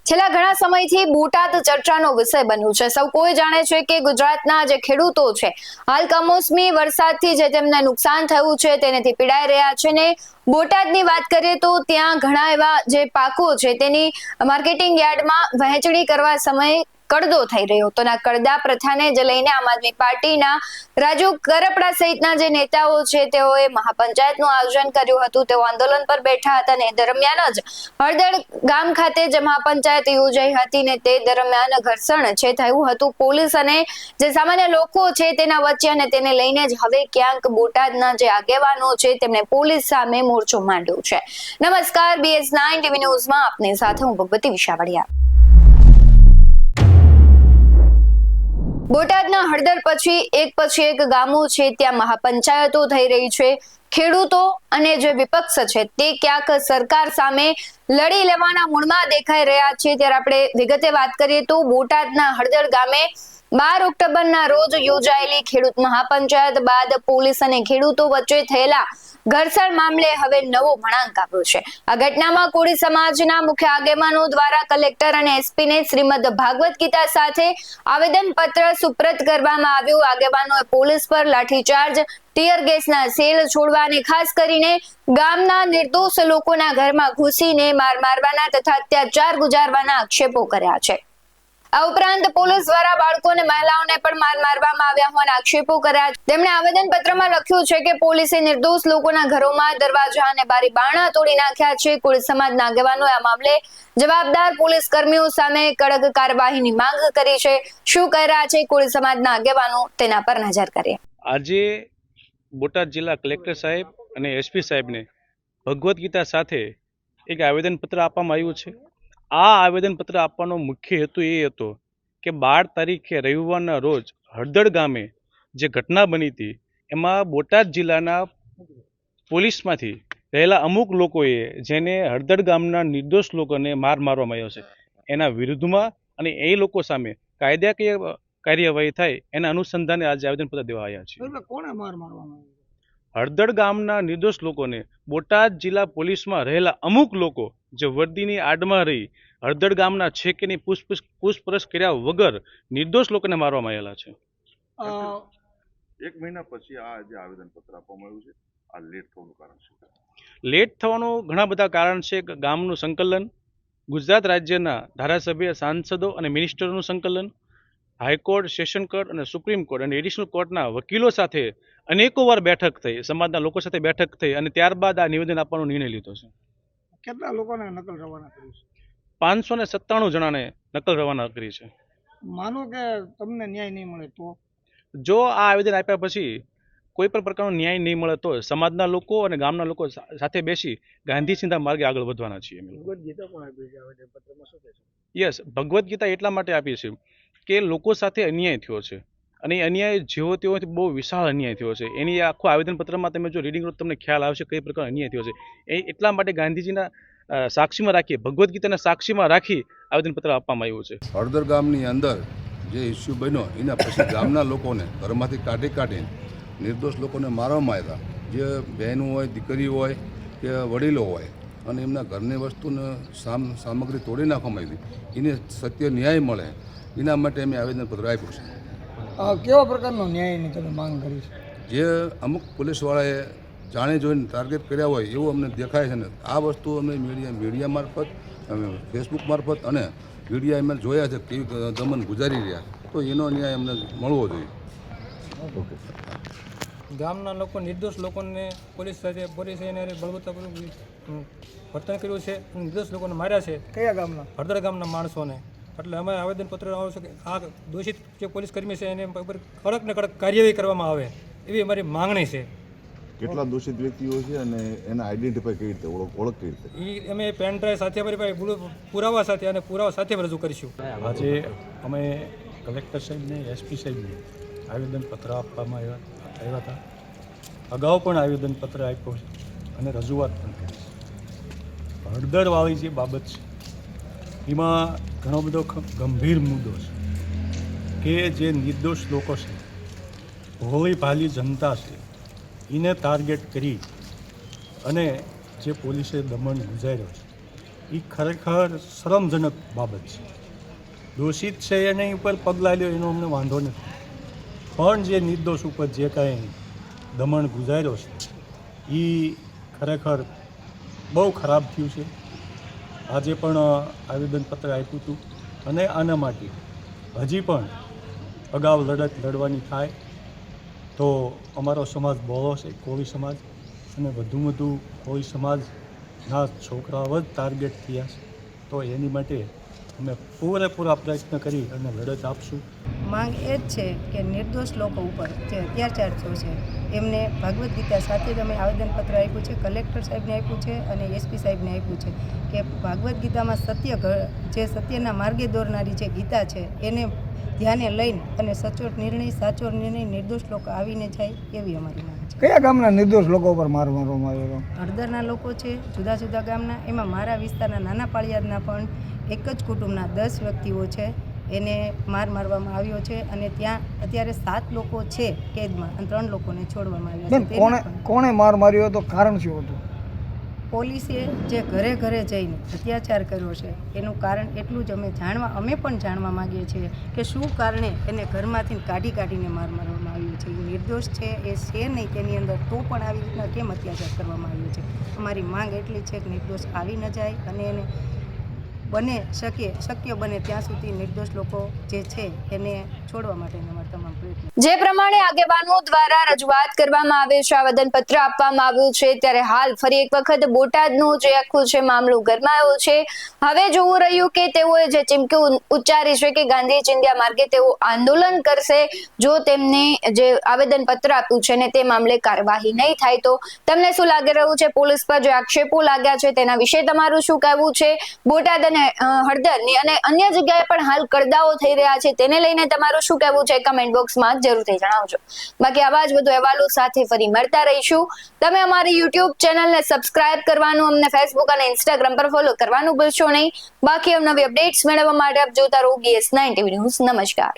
છેલ્લા ઘણા સમયથી બોટાદ ચર્ચાનો વિષય બન્યું છે। સૌ કોઈ જાણે છે કે ગુજરાતના જે ખેડૂતો છે હાલ કમોસમી વરસાદથી જે તેમને નુકસાન થયું છે તેનાથી પીડાઈ રહ્યા છે ને બોટાદની વાત કરીએ તો ત્યાં ઘણા એવા જે પાકો છે તેની માર્કેટિંગ યાર્ડમાં વહેંચણી કરવા સમયે કડદો થઈ રહ્યો હતો। ના કડદા પ્રથાને જ લઈને આમ આદમી પાર્ટીના રાજુ કરપડા સહિતના જે નેતાઓ છે તેઓએ મહાપંચાયતનું આયોજન કર્યું હતું। તેઓ આંદોલન પર બેઠા હતા ને દરમિયાન જ હળદળ ગામ ખાતે જે મહાપંચાયત યોજાઈ હતી ને તે દરમિયાન ઘર્ષણ છે થયું હતું પોલીસ અને જે સામાન્ય લોકો છે તેના વચ્ચે અને તેને લઈને જ હવે ક્યાંક બોટાદના જે આગેવાનો છે તેમણે પોલીસ સામે મોરચો માંડ્યો છે। નમસ્કાર, BS9 ટીવી ન્યૂઝમાં આપની સાથે હું ભગવતી વિશાવડિયા। બોટાદના હળદર પછી એક ગામો છે ત્યાં મહાપંચાયતો થઈ રહી છે। ખેડૂતો અને જે વિપક્ષ છે તે ક્યાંક સરકાર સામે લડી લેવાના મૂડમાં દેખાઈ રહ્યા છે। ત્યારે આપણે વિગતે વાત કરીએ તો બોટાદના હળદર ગામે 12 ઓક્ટોબરના રોજ યોજાયેલી ખેડૂત મહાપંચાયત બાદ પોલીસ અને ખેડૂતો વચ્ચે થયેલા ઘર્ષણ મામલે હવે નવો વળાંક આવ્યો છે। આ ઘટનામાં કોળી સમાજના મુખ્ય આગેવાનો દ્વારા કલેક્ટર અને એસપીને શ્રીમદ ભાગવત ગીતા સાથે આવેદન પત્ર સુપ્રત કરવામાં આવ્યું। આગેવાનોએ પોલીસ પર લાઠીચાર્જ, ટીયર ગેસના સેલ છોડવા અને ખાસ કરીને ગામના નિર્દોષ લોકોના ઘરમાં ઘૂસીને મારવાના તથા અત્યાચાર ગુજારવાના આક્ષેપો કર્યા છે। આ ઉપરાંત પોલીસ દ્વારા બાળકો અને મહિલાઓને પણ મારવામાં આવ્યા હોવાના આક્ષેપો કર્યા। તેમણે આવેદન પત્રમાં લખ્યું છે કે પોલીસે નિર્દોષ લોકોના ઘરોમાં દરવાજા અને બારી બારણા તોડી નાખ્યા છે। કોળી સમાજના આગેવાનોએ આ મામલે જવાબદાર પોલીસ કર્મીઓ સામે કડક કાર્યવાહીની માંગ કરી છે। શું કહી રહ્યા છે કોળી સમાજના આગેવાનો તેના પર નજર કરીએ। આજે બોટાદ જિલ્લા કલેક્ટર સાહેબ અને એસપી સાહેબને ભગવદ્ ગીતા સાથે એક આવેદન પત્ર આપવામાં આવ્યું છે। આ આવેદન પત્ર આપવાનો મુખ્ય હેતુ એ હતો કે 12 તારીખે રવિવારના રોજ હળદળ ગામે જે ઘટના બની હતી એમાં બોટાદ જિલ્લાના પોલીસમાંથી રહેલા અમુક લોકોએ જેને હળદળ ગામના નિર્દોષ લોકોને મારવામાં આવ્યો છે એના વિરુદ્ધમાં અને એ લોકો સામે કાયદાકીય કાર્યવાહી થાય એના અનુસંધાને આજે આવેદનપત્ર દેવા આવ્યા છે। કોણે મારવામાં આવ્યો? હળદળ ગામના નિર્દોષ લોકોને બોટાદ જિલ્લા પોલીસમાં રહેલા અમુક લોકો જે વર્દીની આડમાં રહી હળદળ ગામના છે કે નહીં પૂછપરછ કર્યા વગર નિર્દોષ લોકોને મારવામાં આવેલા છે। એક મહિના પછી આ જે આવેદનપત્ર આપવામાં આવ્યું છે આ લેટ થવાનું કારણ શું? લેટ થવાનું ઘણા બધા કારણ છે। ગામનું સંકલન, ગુજરાત રાજ્યના ધારાસભ્ય, સાંસદો અને મિનિસ્ટરોનું સંકલન, હાઈકોર્ટ, સેશન કોર્ટ અને સુપ્રીમ કોર્ટ અને એડિશનલ કોર્ટના વકીલો સાથે અનેકો વાર બેઠક થઈ, સમાજના લોકો સાથે બેઠક થઈ અને ત્યારબાદ આ નિવેદન આપવાનો નિર્ણય લીધો છે। કેટલા લોકોને નકલ રવાના કરી છે? 597 જણાને નકલ રવાના કરી છે। માનો કે તમને ન્યાય નહીં મળે તો? જો આ આવેદન આપ્યા પછી કોઈ પણ પ્રકારનો ન્યાય નહીં મળે તો સમાજના લોકો અને ગામના લોકો સાથે બેસી ગાંધી ચિંતા માર્ગે આગળ વધવાના છીએ। ભગવદ્ ગીતા પણ આપી છે આવેદનપત્રમાં, શું કહેશો? યસ, ભગવદ્ ગીતા એટલા માટે આપી છે કે લોકો સાથે અન્યાય થયો છે અને એ અન્યાય જેવો તેઓથી બહુ વિશાળ અન્યાય થયો છે। એની આખું આવેદનપત્રમાં તમે જો રીડિંગ કરો તમને ખ્યાલ આવશે કઈ પ્રકારનો અન્યાય થયો છે। એ એટલા માટે ગાંધીજીના સાક્ષીમાં રાખી, ભગવદ્ ગીતાના સાક્ષીમાં રાખી આવેદનપત્ર આપવામાં આવ્યું છે। હળદર ગામની અંદર જે ઇસ્યુ બન્યો એના પછી ગામના લોકોને ઘરમાંથી કાઢીને નિર્દોષ લોકોને મારવામાં આવ્યા। જે બહેનો હોય, દીકરી હોય કે વડીલો હોય અને એમના ઘરની વસ્તુને સામગ્રી તોડી નાખવામાં આવી, એને સત્ય ન્યાય મળે એના માટે અમે આવેદનપત્ર આપ્યું છે। કેવા પ્રકારનો ન્યાયની તમે માંગ કરી છે? જે અમુક પોલીસવાળાએ જાણી જોઈને ટાર્ગેટ કર્યા હોય એવું અમને દેખાય છે ને આ વસ્તુ અમે મીડિયા મારફત, ફેસબુક મારફત અને મીડિયા એમ જોયા છે કેવી દમન ગુજારી રહ્યા, તો એનો ન્યાય અમને મળવો જોઈએ। ઓકે। ગામના લોકો, નિર્દોષ લોકોને પોલીસે એને બળવત્તાપૂર્વક વર્તન કર્યું છે, નિર્દોષ લોકોને માર્યા છે। કયા ગામના? હળદર ગામના માણસોને। એટલે અમે આવેદનપત્ર આવ્યું છે કે આ દોષિત જે પોલીસ કર્મી છે એને કડક ને કડક કાર્યવાહી કરવામાં આવે એવી અમારી માંગણી છે। કેટલા દોષિત વ્યક્તિઓ છે અને એને આઈડેન્ટિફાઈ કઈ રીતે, ઓળખ કઈ રીતે? એ અમે પેન ડ્રાઈવ સાથે અમારી પાસે પુરાવા સાથે અને પુરાવા સાથે રજૂ કરીશું। આજે અમે કલેક્ટર સાહેબને, એસપી સાહેબને આવેદનપત્ર આપવામાં આવ્યા હતા। અગાઉ પણ આવેદનપત્ર આપ્યો છે અને રજૂઆત પણ કરી છે। હળદરવાળી જે બાબત છે એમાં ઘણો બધો ગંભીર મુદ્દો છે કે જે નિર્દોષ લોકો છે, ભોળી ભાલી જનતા છે, એને ટાર્ગેટ કરી અને જે પોલીસે દમન ગુજાર્યો છે એ ખરેખર શરમજનક બાબત છે. દોષિત છે એની ઉપર પગલાં લ્યો એનો અમને વાંધો નથી, પણ જે નિર્દોષ ઉપર જે કાંઈ દમન ગુજાર્યો છે એ ખરેખર બહુ ખરાબ થયું છે. આજે પણ આવેદનપત્ર આપ્યું હતું અને આના માટે હજી પણ અગાઉ લડત લડવાની થાય તો અમારો સમાજ બહોળો છે, કોળી સમાજ, અને વધુ કોળી સમાજના છોકરાઓ જ ટાર્ગેટ થયા છે. તો એની માટે અમે પૂરેપૂરા પ્રયત્ન કરી અને લડત આપશું. માંગ એ જ છે કે નિર્દોષ લોકો ઉપર જે અત્યાચાર થયો છે એમને ભગવદ્ ગીતા સાથે જ અમે આવેદનપત્ર આપ્યું છે, કલેક્ટર સાહેબને આપ્યું છે અને એસપી સાહેબને આપ્યું છે કે ભગવદ્ ગીતામાં જે સત્યના માર્ગે દોરનારી જે ગીતા છે એને ધ્યાને લઈને અને સચોટ નિર્ણય, સાચો નિર્ણય નિર્દોષ લોકો આવીને જાય એવી અમારી માંગ છે. કયા ગામના નિર્દોષ લોકો પર માર મારવામાં આવ્યો? હળદરના લોકો છે, જુદા જુદા ગામના, એમાં મારા વિસ્તારના નાના પાળિયાદના પણ એક જ કુટુંબના 10 વ્યક્તિઓ છે એને મારવામાં આવ્યો છે અને ત્યાં અત્યારે 7 લોકો છે કેદમાં અને 3 લોકોને છોડવામાં આવ્યા છે. કોણે માર માર્યો હતો, કારણ શું હતું? પોલીસે જે ઘરે ઘરે જઈને અત્યાચાર કર્યો છે એનું કારણ એટલું જ અમે પણ જાણવા માંગીએ છીએ કે શું કારણે એને ઘરમાંથી કાઢીને મારવામાં આવ્યું છે. એ નિર્દોષ છે, એ છે નહીં તેની અંદર, તો પણ આવી રીતના કેમ અત્યાચાર કરવામાં આવ્યો છે. અમારી માંગ એટલી છે કે નિર્દોષ આવી ન જાય અને એને શક્ય બને ત્યાં સુધી નિર્દોષ લોકો જે છે એને છોડવા માટેના અમારા તમામ પ્રયત્નો. જે પ્રમાણે આગેવાનો દ્વારા રજૂઆત કરવામાં આવે છે, આવેદનપત્ર આપવામાં આવ્યું છે, ત્યારે હાલ ફરી એક વખત બોટાદનું જે આખું છે મામલો ગરમાયો છે. હવે જોવું રહ્યું કે તેઓએ જે ચીમકી ઉચ્ચારી છે કે ગાંધી ચિંધ્યા માર્ગે તેઓ આંદોલન કરશે જો તેમને જે આવેદનપત્ર આપ્યું છે ને તે મામલે કાર્યવાહી નહીં થાય તો. તમને શું લાગી રહ્યું છે? પોલીસ પર જે આક્ષેપો લાગ્યા છે તેના વિશે તમારું શું કહેવું છે? બોટાદ અને હળદરની અને અન્ય જગ્યાએ પણ હાલ કડદાઓ થઈ રહ્યા છે, તેને લઈને તમારું શું કહેવું છે? કમેન્ટ બોક્સમાં જરૂરથી જણાવજો. બાકી આવા જ વધુ અહેવાલો સાથે ફરી મળતા રહીશું. તમે અમારી યુટ્યુબ ચેનલને સબસ્ક્રાઇબ કરવાનું, અમને ફેસબુક અને ઇન્સ્ટાગ્રામ પર ફોલો કરવાનું ભૂલશો નહીં. બાકી નવી અપડેટ્સ મેળવવા માટે આપ જોતા રહો BS9 TV ન્યૂઝ. નમસ્કાર.